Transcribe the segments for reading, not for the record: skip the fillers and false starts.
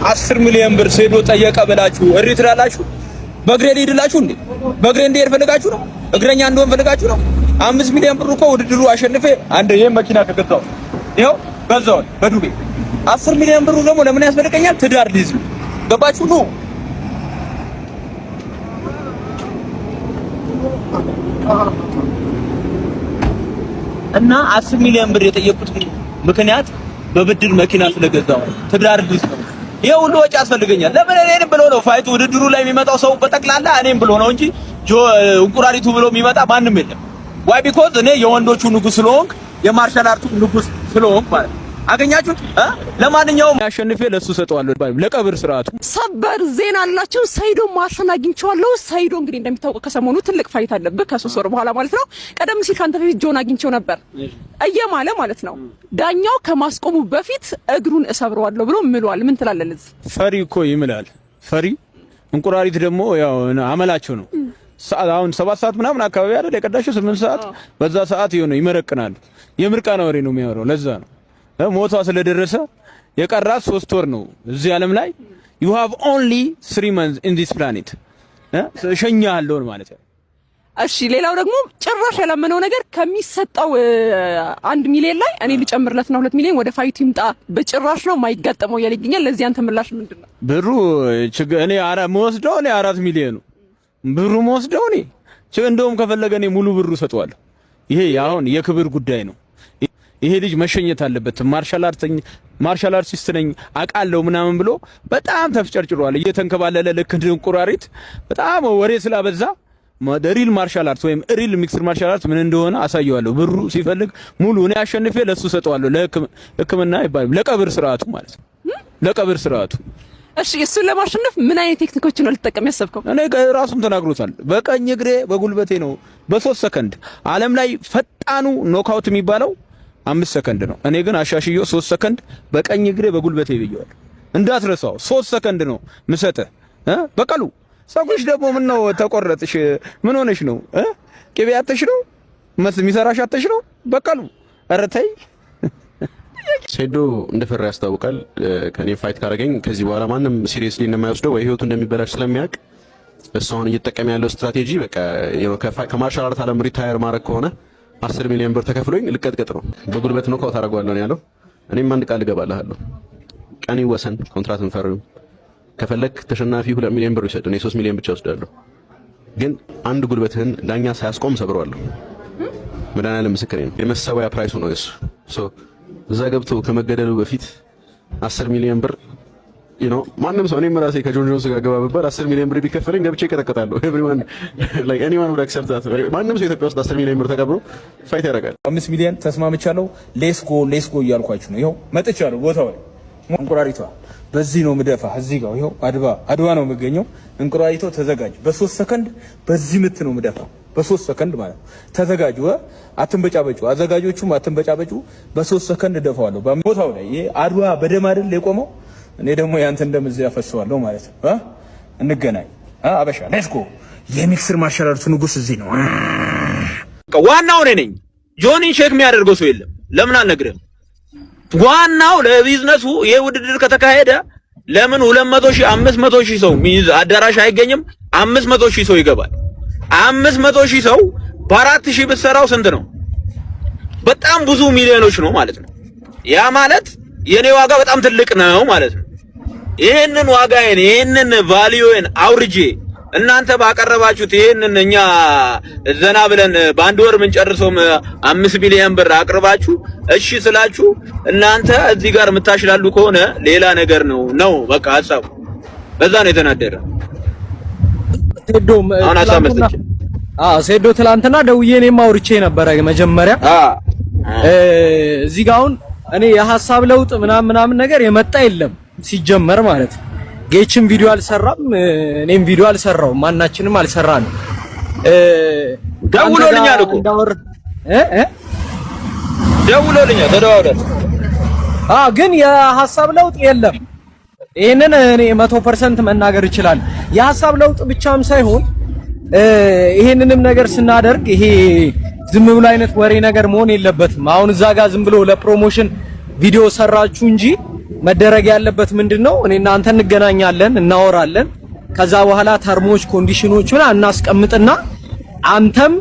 10 ሚሊዮን ብር ሴዶ ጠየቀ ብላችሁ እሪ ትላላችሁ። በእግሬ ሄድላችሁ እንዴ? በእግሬ እንድሄድ ፈልጋችሁ ነው? እግረኛ እንደሆን ፈልጋችሁ ነው? 5 ሚሊዮን ብር እኮ ውድድሩ አሸንፌ አንድ ይሄን መኪና ከገዛው ይኸው ገዛው በዱቤ 10 ሚሊዮን ብሩ ደግሞ ለምን ያስፈልገኛል? ትዳር ሊይዝ ገባችሁ ነው። እና 10 ሚሊዮን ብር የጠየቁት ምክንያት በብድር መኪና ስለገዛው ትዳር ሊይዝ ነው። ይሄ ሁሉ ወጪ ያስፈልገኛል። ለምን እኔንም ብሎ ነው ፋይቱ ውድድሩ ላይ የሚመጣው ሰው በጠቅላላ እኔም ብሎ ነው እንጂ እንቁራሪቱ ብሎ የሚመጣ ማንም የለም። ዋይ ቢኮዝ እኔ የወንዶቹ ንጉስ ስለሆንክ የማርሻል አርቱ ንጉስ ስለሆንክ ማለት አገኛችሁት። ለማንኛውም ያሸንፌ ለሱ ሰጠዋለሁ ለቀብር ስርዓቱ። ሰበር ዜና አላችሁ። ሰይዶ ማርሻል አግኝቼዋለሁ። ሰይዶ እንግዲህ እንደሚታወቀው ከሰሞኑ ትልቅ ፋይት አለበት ከ3 ወር በኋላ ማለት ነው። ቀደም ሲል ካንተ በፊት ጆን አግኝቼው ነበር እየማለ ማለት ነው። ዳኛው ከማስቆሙ በፊት እግሩን እሰብረዋለሁ ብሎ ምሏል። ምን ትላለህ ለዚህ? ፈሪ እኮ ይምላል። ፈሪ እንቁራሪት ደግሞ ያው አመላቸው ነው። አሁን 7 ሰዓት ምናምን አካባቢ አይደል የቀዳሽው 8 ሰዓት በዛ ሰዓት ይሆነ ይመረቅናሉ። የምርቃና ወሬ ነው የሚያወራው። ለዛ ነው ሞቷ ስለደረሰ የቀራት 3 ወር ነው እዚህ ዓለም ላይ you have only 3 months in this planet ሸኛለሁ ማለት ነው። እሺ ሌላው ደግሞ ጭራሽ ያላመነው ነገር ከሚሰጠው 1 ሚሊዮን ላይ እኔ ልጨምርለትና 2 ሚሊዮን ወደ ፋይት ይምጣ በጭራሽ ነው የማይጋጠመው ያለ ይገኛል። ለዚህ አንተ ምላሽ ምንድነው? ብሩ እኔ የምወስደው እኔ 4 ሚሊዮን ብሩ የምወስደው እኔ እንደውም ከፈለገ እኔ ሙሉ ብሩ ሰጠዋለሁ። ይሄ አሁን የክብር ጉዳይ ነው። ይሄ ልጅ መሸኘት አለበት። ማርሻል አርቲስት ነኝ አውቃለሁ ምናምን ብሎ በጣም ተፍጨርጭሯል። እየተንከባለለ ልክ እንደ እንቁራሪት በጣም ወሬ ስላበዛ ሪል ማርሻል አርት ወይም ሪል ሚክስድ ማርሻል አርት ምን እንደሆነ አሳየዋለሁ። ብሩ ሲፈልግ ሙሉ እኔ አሸንፌ ለሱ ሰጠዋለሁ። ለሕክምና ይባል ለቀብር ስርዓቱ ማለት ነው። ለቀብር ስርዓቱ እሺ እሱን ለማሸነፍ ምን አይነት ቴክኒኮችን ነው ልትጠቀም ያሰብከው? እኔ ራሱም ተናግሮታል። በቀኝ እግሬ በጉልበቴ ነው በ3 ሰከንድ ዓለም ላይ ፈጣኑ ኖክአውት የሚባለው 5 ሰከንድ ነው። እኔ ግን አሻሽዮ 3 ሰከንድ በቀኝ እግሬ በጉልበቴ ብየዋል። እንዳትረሳው 3 ሰከንድ ነው ምሰጥህ። በቀሉ ፀጉርሽ ደግሞ ምን ነው ተቆረጥሽ? ምን ሆነሽ ነው? ቅቤ አተሽ ነው የሚሰራሽ አተሽ ነው? በቀሉ ኧረ ተይ። ሴዶ እንደፈራ ያስታውቃል። ከኔ ፋይት ካረገኝ ከዚህ በኋላ ማንም ሲሪየስሊ እንደማይወስደው ወይ ህይወቱ እንደሚበላሽ ስለሚያውቅ እሱን እየተጠቀመ ያለው ስትራቴጂ በቃ ከማርሻል አርት ዓለም ሪታየር ማድረግ ከሆነ 10 ሚሊዮን ብር ተከፍሎኝ ልቀጥቀጥ ነው። በጉልበት ነው ካውት አደርገዋለሁ ነው ያለው። እኔም አንድ ቃል እገባልሃለሁ። ቀን ይወሰን፣ ኮንትራት እንፈርም። ከፈለክ ተሸናፊ 2 ሚሊዮን ብር ይሰጥ፣ እኔ 3 ሚሊዮን ብቻ ወስዳለሁ። ግን አንድ ጉልበትህን ዳኛ ሳያስቆም ሰብረዋለሁ። መድኃኒዓለም ምስክሬ ነው። የመሰዋያ ፕራይሱ ነው እሱ። እዛ ገብቶ ከመገደሉ በፊት 10 ሚሊዮን ብር ማንም ሰው እኔም ራሴ ከጆን ጆንስ ጋር ገባ ብባል 10 ሚሊዮን ብር ቢከፈለኝ ገብቼ እቀጠቀጣለሁ። ኤቭሪዋን ላይክ ኤኒዋን ውድ አክሰፕት ዳት። ማንም ሰው ኢትዮጵያ ውስጥ 10 ሚሊዮን ብር ተቀብሎ ፋይት ያደርጋል። 5 ሚሊዮን ተስማምቻለሁ። ሌስ ጎ እያልኳችሁ ነው። ይኸው መጥቻለሁ ቦታው ላይ። እንቁራሪቷ በዚህ ነው ምደፋ። እዚህ ጋር ይኸው አድዋ ነው የምገኘው። እንቁራሪቷ ተዘጋጅ። በ3 ሰከንድ በዚህ ምት ነው ምደፋ። በ3 ሰከንድ ማለት ነው። ተዘጋጁ፣ አትንበጫበጩ። አዘጋጆቹም አትንበጫበጩ። በ3 ሰከንድ ደፋዋለሁ ቦታው ላይ። ይሄ አድዋ በደም አይደል የቆመው? እኔ ደግሞ ያንተ እንደምዚህ ያፈሰዋለሁ ማለት ነው። እንገናኝ አበሻ። ሌትስ ጎ። የሚክስድ ማርሻል አርቱ ንጉስ እዚህ ነው። ዋናው እኔ ነኝ። ጆኒን ሼክ የሚያደርገው ሰው የለም። ለምን አልነግርህም? ዋናው ለቢዝነሱ ይሄ ውድድር ከተካሄደ ለምን 200 ሺህ 500 ሺህ ሰው ሚይዝ አዳራሽ አይገኝም? 500 ሺህ ሰው ይገባል። 500 ሺህ ሰው በ4 ሺህ ብትሰራው ስንት ነው? በጣም ብዙ ሚሊዮኖች ነው ማለት ነው። ያ ማለት የኔ ዋጋ በጣም ትልቅ ነው ማለት ነው። ይሄንን ዋጋዬን ይሄንን ቫልዩን አውርጄ እናንተ ባቀረባችሁት ይሄንን እኛ ዘና ብለን በአንድ ወር ምን ጨርሰው 5 ቢሊዮን ብር አቅርባችሁ እሺ ስላችሁ እናንተ እዚህ ጋር የምታሽላሉ ከሆነ ሌላ ነገር ነው በቃ ሐሳቡ። በዛ ነው የተናደረ። ሴዶም ሴዶ ትላንትና ደውዬ እኔም አውርቼ ነበረ መጀመሪያ እዚህ ጋር አሁን እኔ የሐሳብ ለውጥ ምናምን ነገር የመጣ የለም ሲጀመር ማለት ነው። ጌችም ቪዲዮ አልሰራም፣ እኔም ቪዲዮ አልሰራውም፣ ማናችንም አልሰራንም። ደውሎልኛል እኮ ደውሎልኛል፣ ተደዋውለን ግን የሐሳብ ለውጥ የለም። ይሄንን እኔ 100% መናገር ይችላል። የሐሳብ ለውጥ ብቻም ሳይሆን ይሄንንም ነገር ስናደርግ ይሄ ዝም ብሎ አይነት ወሬ ነገር መሆን የለበትም። አሁን እዛ ጋር ዝም ብሎ ለፕሮሞሽን ቪዲዮ ሰራችሁ እንጂ መደረግ ያለበት ምንድነው? እኔ እናንተ እንገናኛለን፣ እናወራለን። ከዛ በኋላ ተርሞች ኮንዲሽኖችን እናስቀምጥና አንተም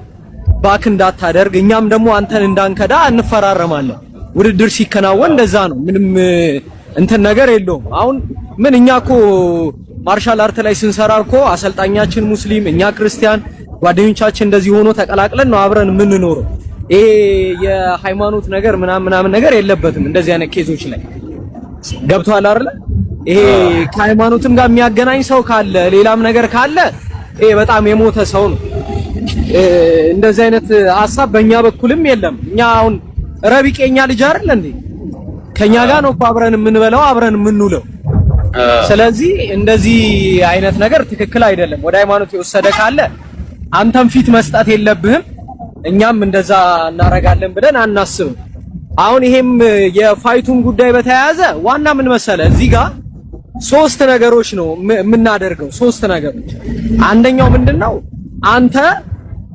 ባክ እንዳታደርግ እኛም ደግሞ አንተን እንዳንከዳ እንፈራረማለን። ውድድር ሲከናወን እንደዛ ነው። ምንም እንትን ነገር የለውም። አሁን ምን እኛ እኮ ማርሻል አርት ላይ ስንሰራ እኮ አሰልጣኛችን ሙስሊም፣ እኛ ክርስቲያን፣ ጓደኞቻችን እንደዚህ ሆኖ ተቀላቅለን ነው አብረን የምንኖረው። ይሄ የሃይማኖት ነገር ምናምን ነገር የለበትም እንደዚህ አይነት ኬዞች ላይ ገብቷል አይደል? ይሄ ከሃይማኖትም ጋር የሚያገናኝ ሰው ካለ ሌላም ነገር ካለ ይሄ በጣም የሞተ ሰው ነው። እንደዚህ አይነት ሐሳብ በእኛ በኩልም የለም። እኛ አሁን ረቢቄኛ ልጅ አይደል እንዴ? ከኛ ጋር ነው አብረን የምንበላው አብረን የምንውለው። ስለዚህ እንደዚህ አይነት ነገር ትክክል አይደለም። ወደ ሃይማኖት የወሰደ ካለ አንተም ፊት መስጠት የለብህም። እኛም እንደዛ እናረጋለን ብለን አናስብም። አሁን ይሄም የፋይቱን ጉዳይ በተያያዘ ዋና ምን መሰለ እዚህ ጋር 3 ነገሮች ነው የምናደርገው። 3 ነገሮች። አንደኛው ምንድነው አንተ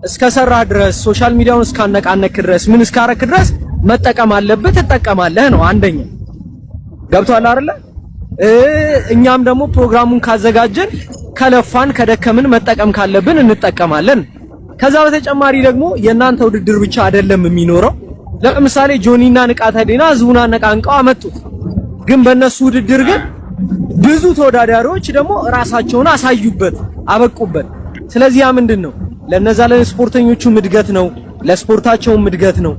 እስከሰራህ ድረስ ሶሻል ሚዲያውን እስካነቃነክ ድረስ ምን እስካረክ ድረስ መጠቀም አለብህ፣ ትጠቀማለህ ነው አንደኛው። ገብቷል አይደለ? እኛም ደግሞ ፕሮግራሙን ካዘጋጀን ከለፋን ከደከምን መጠቀም ካለብን እንጠቀማለን። ከዛ በተጨማሪ ደግሞ የእናንተ ውድድር ብቻ አይደለም የሚኖረው። ለምሳሌ ጆኒና ንቃተ ህሊና ህዝቡን አነቃንቀው አመጡት። ግን በእነሱ ውድድር ግን ብዙ ተወዳዳሪዎች ደግሞ ራሳቸውን አሳዩበት፣ አበቁበት። ስለዚህ ያ ምንድነው ለነዛ ለስፖርተኞቹ እድገት ነው፣ ለስፖርታቸውም እድገት ነው።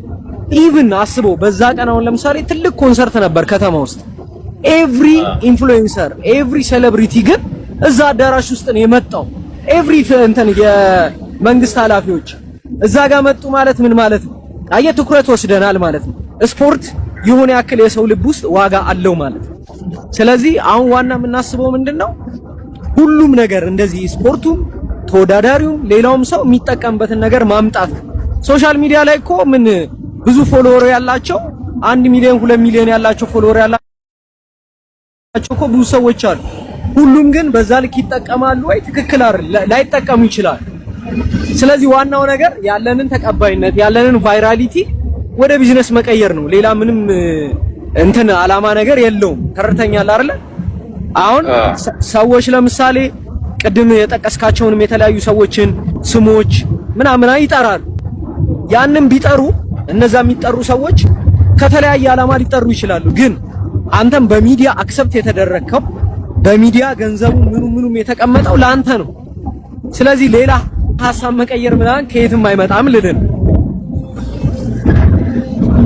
ኢቭን አስበው በዛ ቀን አሁን ለምሳሌ ትልቅ ኮንሰርት ነበር ከተማ ውስጥ። ኤቭሪ ኢንፍሉዌንሰር ኤቭሪ ሴሌብሪቲ ግን እዛ አዳራሽ ውስጥ ነው የመጣው። ኤቭሪ እንትን የመንግስት ኃላፊዎች እዛ ጋር መጡ ማለት ምን ማለት ነው? አየህ ትኩረት ወስደናል ማለት ነው። ስፖርት የሆነ ያክል የሰው ልብ ውስጥ ዋጋ አለው ማለት ነው። ስለዚህ አሁን ዋና የምናስበው ምንድነው ሁሉም ነገር እንደዚህ ስፖርቱም ተወዳዳሪውም ሌላውም ሰው የሚጠቀምበትን ነገር ማምጣት ነው። ሶሻል ሚዲያ ላይ እኮ ምን ብዙ ፎሎወር ያላቸው 1 ሚሊዮን 2 ሚሊዮን ያላቸው ፎሎወር ያላቸው እኮ ብዙ ሰዎች አሉ። ሁሉም ግን በዛ ልክ ይጠቀማሉ ወይ? ትክክል አይደል? ላይጠቀሙ ይችላል። ስለዚህ ዋናው ነገር ያለንን ተቀባይነት ያለንን ቫይራሊቲ ወደ ቢዝነስ መቀየር ነው። ሌላ ምንም እንትን አላማ ነገር የለውም። ተረተኛል አይደል? አሁን ሰዎች ለምሳሌ ቅድም የጠቀስካቸውንም የተለያዩ ሰዎችን ስሞች ምናምን ይጠራሉ። ያንን ቢጠሩ እነዛ የሚጠሩ ሰዎች ከተለያየ አላማ ሊጠሩ ይችላሉ። ግን አንተም በሚዲያ አክሰፕት የተደረከው በሚዲያ ገንዘቡ ምኑም የተቀመጠው ለአንተ ነው። ስለዚህ ሌላ ሐሳብ መቀየር ምናምን ከየትም አይመጣም ልልን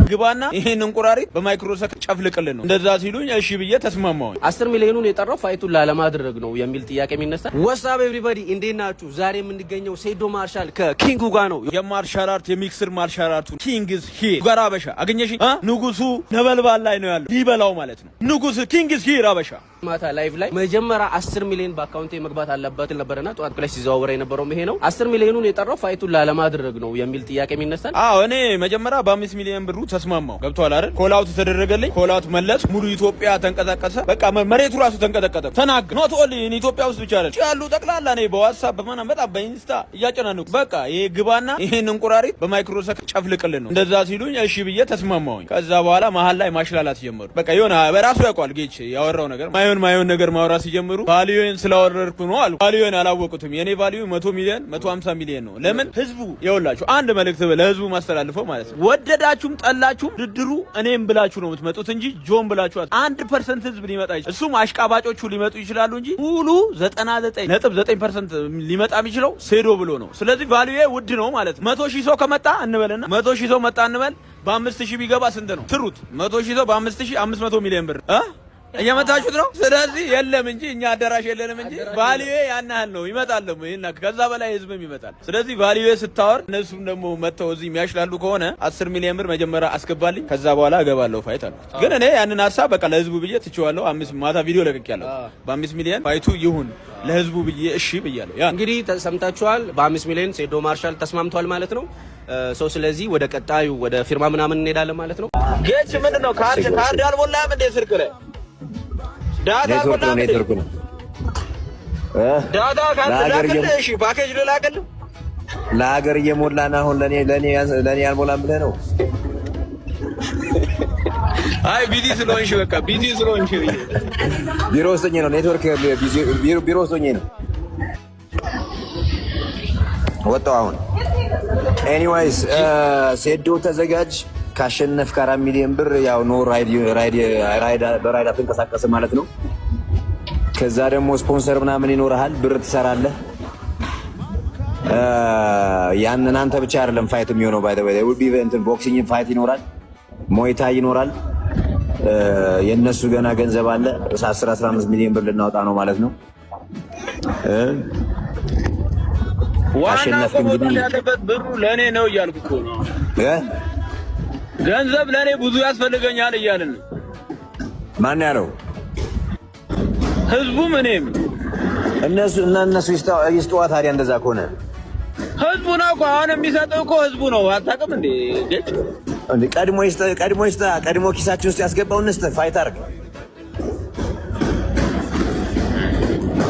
ግባና ይሄን እንቁራሪት በማይክሮሰከንድ ጨፍልቅልን ነው። እንደዛ ሲሉኝ እሺ ብዬ ተስማማሁኝ። 10 ሚሊዮኑን የጠራው ፋይቱን ላለማድረግ ነው የሚል ጥያቄ የሚነሳ ወሳብ ኤቭሪባዲ እንዴት ናችሁ? ዛሬ የምንገኘው ሴዶ ማርሻል ከኪንጉ ጋር ነው። የማርሻል አርት የሚክስር ማርሻል አርቱ ኪንግ ኢዝ ሂር ጋር አበሻ አገኘሽ? ንጉሱ ነበልባል ላይ ነው ያለው ሊበላው ማለት ነው። ንጉስ ኪንግ ኢዝ ሂር አበሻ ማታ ላይቭ ላይ መጀመሪያ 10 ሚሊዮን በአካውንቴ መግባት አለበት ነበርና ጧት ላይ ሲዘዋወራ የነበረው ይሄ ነው። 10 ሚሊዮኑን የጠራው ፋይቱን ላለማድረግ ነው የሚል ጥያቄ የሚነሳ እኔ መጀመሪያ በ5 ሚሊዮን ብሩ ተስማማው። ገብቷል አይደል? ኮላውት ተደረገልኝ። ኮላውት መለስ። ሙሉ ኢትዮጵያ ተንቀጠቀሰ። በቃ መሬቱ ራሱ ተንቀጠቀጠ። ተናገ ኖት ኦንሊ ኢትዮጵያ ውስጥ ብቻ አይደል ያሉ ጠቅላላ ነው። በዋትስአፕ በማና በጣም በኢንስታ እያጨናነቁ በቃ ይሄ ግባና ይሄን እንቁራሪት በማይክሮሰከንድ ጨፍልቅልን ነው። እንደዛ ሲሉኝ እሺ ብዬ ተስማማሁኝ። ከዛ በኋላ መሀል ላይ ማሽላላት ጀመሩ። በቃ የሆነ በራሱ ያውቃል ጌች ያወራው ነገር ማይሆን ነገር ማውራት ሲጀምሩ ቫልዩን ስላወረድኩ ነው አሉ። ቫልዩን አላወቁትም። የኔ ቫልዩ 100 ሚሊዮን 150 ሚሊዮን ነው። ለምን ህዝቡ ይኸውላችሁ አንድ መልእክት ለህዝቡ ማስተላልፈው ማለት ነው። ወደዳችሁም ጠላችሁም ድድሩ እኔም ብላችሁ ነው የምትመጡት እንጂ ጆን ብላችሁ 1% ህዝብ ሊመጣ ይችላል። እሱም አሽቃባጮቹ ሊመጡ ይችላሉ እንጂ ሙሉ 99.9% ሊመጣ የሚችለው ሴዶ ብሎ ነው። ስለዚህ ቫልዩ ውድ ነው ማለት ነው። 100,000 ሰው ከመጣ እንበልና 100,000 ሰው መጣ እንበል በ5,000 ቢገባ ስንት ነው? ትሩት 100,000 ሰው በ5,000 500 ሚሊዮን ብር እየመታችሁት ነው። ስለዚህ የለም እንጂ እኛ አዳራሽ የለንም እንጂ ቫልዩ ያን ያህል ነው። ይመጣል ደግሞ ይሄና ከዛ በላይ ህዝብም ይመጣል። ስለዚህ ቫልዩ ስታወር እነሱም ደግሞ መተው እዚህ የሚያሽላሉ ከሆነ 10 ሚሊዮን ብር መጀመሪያ አስገባልኝ ከዛ በኋላ እገባለሁ ፋይት አልኩት። ግን እኔ ያንን ሐሳብ በቃ ለህዝቡ ብዬ ትቼዋለሁ። ማታ ቪዲዮ ለቅቄያለሁ። በ5 ሚሊዮን ፋይቱ ይሁን ለህዝቡ ብዬ እሺ ብያለሁ። ያ እንግዲህ ተሰምታችኋል። በ5 ሚሊዮን ሴዶ ማርሻል ተስማምቷል ማለት ነው። ሰው ስለዚህ ወደ ቀጣዩ ወደ ፊርማ ምናምን እንሄዳለን ማለት ነው። ጌች ምንድነው ካርድ አልሞላህም እንደ ስልክ ላይ ኔትወርክ ነው። ዳታ ካንተ እሺ ፓኬጅ ልላክልህ። ለሀገር እየሞላን አሁን ለኔ ያልሞላም ብለህ ነው። አይ ቢዚ ስለሆንሽ በቃ ቢዚ ስለሆንሽ ቢሮ ውስጥ ነው ኔትወርክ ቢሮ ውስጥ ነው ወጣው አሁን። ኤኒዌይስ ሴዶ ተዘጋጅ። ካሸነፍክ 4 ሚሊዮን ብር ያው ኖ ራይድ በራይድ አትንቀሳቀስ ማለት ነው። ከዛ ደግሞ ስፖንሰር ምናምን ይኖርሃል፣ ብር ትሰራለህ። ያንን አንተ ብቻ አይደለም ፋይት የሚሆነው ባይ ዘ ወይ will be እንትን ቦክሲንግ ፋይት ይኖራል፣ ሞይታ ይኖራል። የነሱ ገና ገንዘብ አለ። 10-15 ሚሊዮን ብር ልናወጣ ነው ማለት ነው። ዋናው እንግዲህ ያለበት ብሩ ለኔ ነው እያልኩ እኮ ነው። ገንዘብ ለኔ ብዙ ያስፈልገኛል እያልን ነው። ማን ያለው? ህዝቡ እኔም እነሱ ይስጠዋ። ታዲያ እንደዛ ከሆነ ህዝቡ ነው እኮ አሁን የሚሰጠው እኮ ህዝቡ ነው። አታውቅም እንዴ? ገጭ እንዴ ቀድሞ ኪሳችን ውስጥ ያስገባው እንስተ ፋይት አድርግ።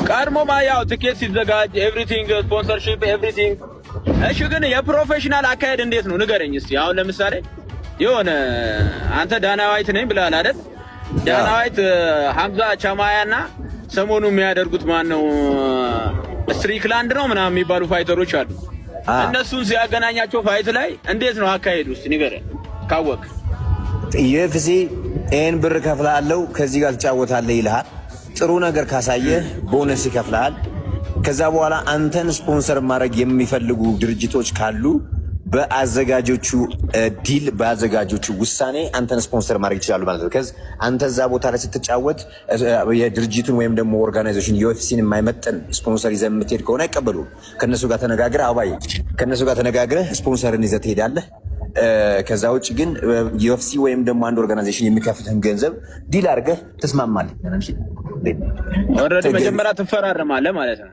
ቀድሞ ያው ትኬት ሲዘጋጅ ኤቭሪቲንግ ስፖንሰርሺፕ ኤቭሪቲንግ። እሺ ግን የፕሮፌሽናል አካሄድ እንዴት ነው ንገረኝ እስቲ። አሁን ለምሳሌ የሆነ አንተ ዳና ዋይት ነኝ ብለሃል አይደል? ዳና ዋይት ሐምዛ ቻማያና ሰሞኑ የሚያደርጉት ማን ነው ስትሪክላንድ ነው ምናምን የሚባሉ ፋይተሮች አሉ። እነሱን ሲያገናኛቸው ፋይት ላይ እንዴት ነው አካሄዱ እስቲ ንገረኝ ካወቅ። UFC ኤን ብር ከፍላለሁ ከዚህ ጋር ትጫወታለህ ይልሃል። ጥሩ ነገር ካሳየህ ቦነስ ይከፍልሃል። ከዛ በኋላ አንተን ስፖንሰር ማድረግ የሚፈልጉ ድርጅቶች ካሉ በአዘጋጆቹ ዲል በአዘጋጆቹ ውሳኔ አንተን ስፖንሰር ማድረግ ይችላሉ ማለት ነው። ከዛ አንተ እዛ ቦታ ላይ ስትጫወት የድርጅቱን ወይም ደግሞ ኦርጋናይዜሽን UFCን የማይመጥን ስፖንሰር ይዘህ የምትሄድ ከሆነ አይቀበሉም። ከነሱ ጋር ተነጋግረህ ከነሱ ጋር ተነጋግረህ ስፖንሰርን ይዘህ ትሄዳለህ። ከዛ ውጭ ግን UFC ወይም ደግሞ አንድ ኦርጋናይዜሽን የሚከፍልህን ገንዘብ ዲል አድርገህ ትስማማለህ። ኦልሬዲ መጀመሪያ ትፈራረማለህ ማለት ነው።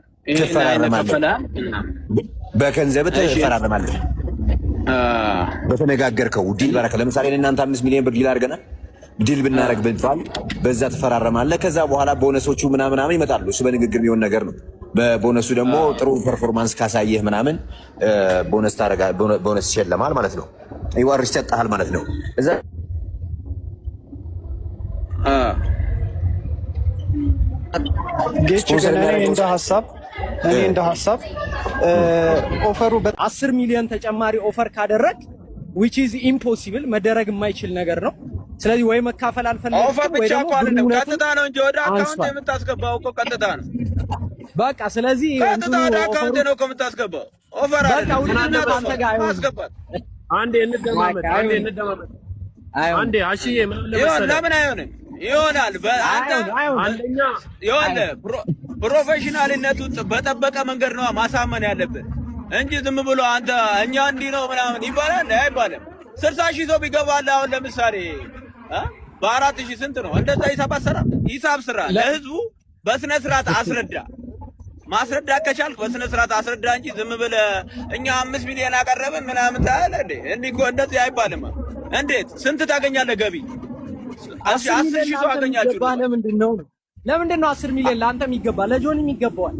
በገንዘብ ትፈራረማለህ። በተነጋገርከው ዲል ባረከ። ለምሳሌ እናንተ 5 ሚሊዮን ብር ዲል አድርገናል። ዲል ብናረግ ብንባል በዛ ትፈራረማለህ። ከዛ በኋላ ቦነሶቹ ምናምን ይመጣሉ። እሱ በንግግር የሚሆን ነገር ነው። በቦነሱ ደግሞ ጥሩ ፐርፎርማንስ ካሳየህ ምናምን ቦነስ ይሸለማል ማለት ነው። ይዋር ይሰጣል ማለት ነው። እዛ ጌች እኔ እንደ ሀሳብ ኦፈሩ 10 ሚሊዮን ተጨማሪ ኦፈር ካደረግ which is impossible መደረግ የማይችል ነገር ነው። ስለዚህ ወይ መካፈል አልፈልግም ኦፈር ብቻ አይደለም ቀጥታ ነው እንጂ ወደ አካውንት የምታስገባው እኮ ቀጥታ ነው። በቃ ስለዚህ ቀጥታ ወደ አካውንት ነው እኮ የምታስገባው። ኦፈር አይደለም አንተ ጋር ማስገባት። አንዴ እንደማመጥ አንዴ አሽዬ ለምን አይሆንም? ይሆናል። አንደኛ ይሆናል። ፕሮፌሽናልነቱን በጠበቀ መንገድ ነው ማሳመን ያለብን እንጂ ዝም ብሎ አንተ እኛ እንዲህ ነው ምናምን ይባላል አይባልም። 60,000 ሰው ቢገባል አሁን ለምሳሌ በ4,000 ስንት ነው? እንደዛ ሂሳብ ስራ ለህዝቡ በስነ ስርዓት አስረዳ። ማስረዳት ከቻልክ በስነ ስርዓት አስረዳ እንጂ ዝም ብለህ እኛ 5 ሚሊዮን አቀረብን ምናምን ታለ እንዴ? እንዲህ እኮ እንደዚህ አይባልም። እንዴት ስንት ታገኛለህ ገቢ? 10,000 ሰው አገኛችሁ። ለምንድን ነው 10 ሚሊዮን ለአንተም ይገባል፣ ለጆኒም ይገባዋል።